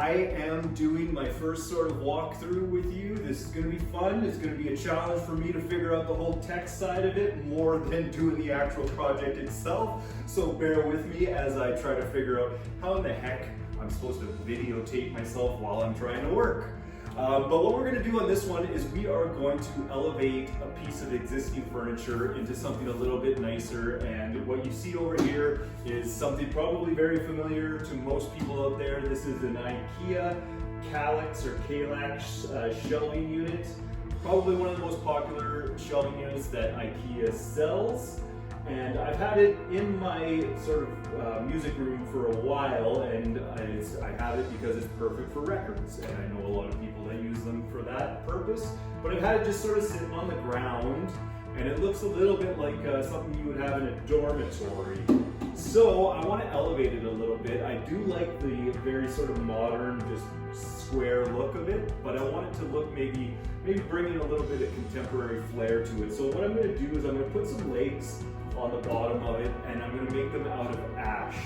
I am doing my first sort of walkthrough with you. This is going to be fun. It's going to be a challenge for me to figure out the whole tech side of it more than doing the actual project itself. So bear with me as I try to figure out how in the heck I'm supposed to videotape myself while I'm trying to work. But what we're going to do on this one is we are going to elevate a piece of existing furniture into something a little bit nicer. And what you see over here is something probably very familiar to most people out there. This is an Ikea Kallax shelving unit. Probably one of the most popular shelving units that Ikea sells. And I've had it in my sort of music room for a while, and I have it because it's perfect for records. And I know a lot of people that use them for that purpose, but I've had it just sort of sitting on the ground, and it looks a little bit like something you would have in a dormitory. So I want to elevate it a little bit. I do like the very sort of modern, just square look of it, but I want it to look maybe bringing a little bit of contemporary flair to it. So what I'm going to do is I'm going to put some legs on the bottom of it, and I'm going to make them out of ash.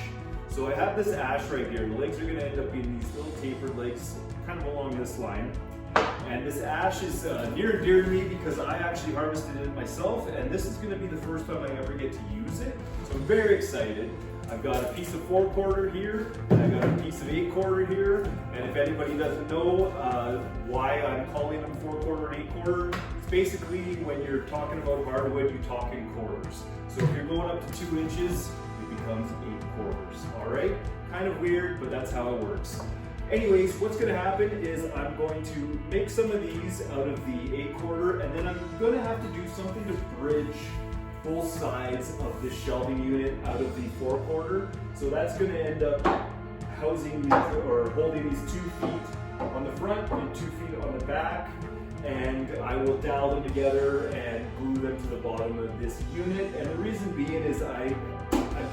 So I have this ash right here. The legs are going to end up being these little tapered legs kind of along this line. And this ash is near and dear to me because I actually harvested it myself, and this is going to be the first time I ever get to use it. So I'm very excited. I've got a piece of 4/4 here, and I've got a piece of 8/4 here, and if anybody doesn't know why I'm calling them 4/4 and 8/4, it's basically when you're talking about hardwood, you talk in quarters. So if you're going up to 2 inches, it becomes 8/4. All right? Kind of weird, but that's how it works. Anyways, what's going to happen is I'm going to make some of these out of the 8/4, and then I'm going to have to do something to bridge both sides of this shelving unit out of the 4/4. So that's going to end up housing these, or holding these 2 feet on the front and 2 feet on the back. And I will dowel them together and glue them to the bottom of this unit. And the reason being is I'm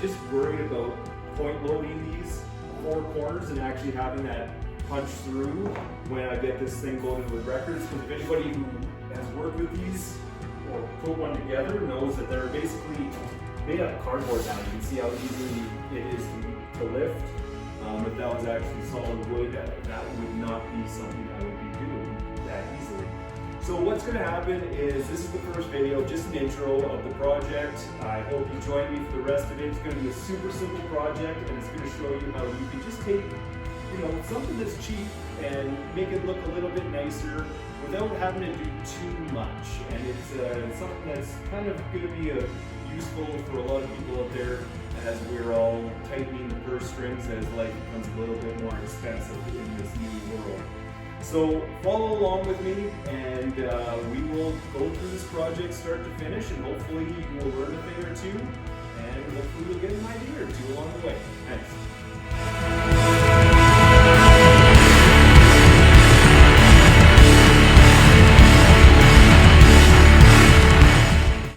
just worried about point loading these 4 corners and actually having that punch through when I get this thing loaded with records. Because if anybody who has worked with these or put one together knows that they're basically made out of cardboard now. You can see how easy it is to lift. If that was actually solid wood, that would not be something I would be doing that easily. So what's going to happen is this is the first video, just an intro of the project. I hope you join me for the rest of it. It's going to be a super simple project, and it's going to show you how you can just take, something that's cheap and make it look a little bit nicer without having to do too much. And it's something that's kind of going to be useful for a lot of people out there as we're all tightening the purse strings as life becomes a little bit more expensive in this new world. So follow along with me, and we will go through this project start to finish, and hopefully you will learn a thing or two, and hopefully you'll get an idea or two along the way. Thanks.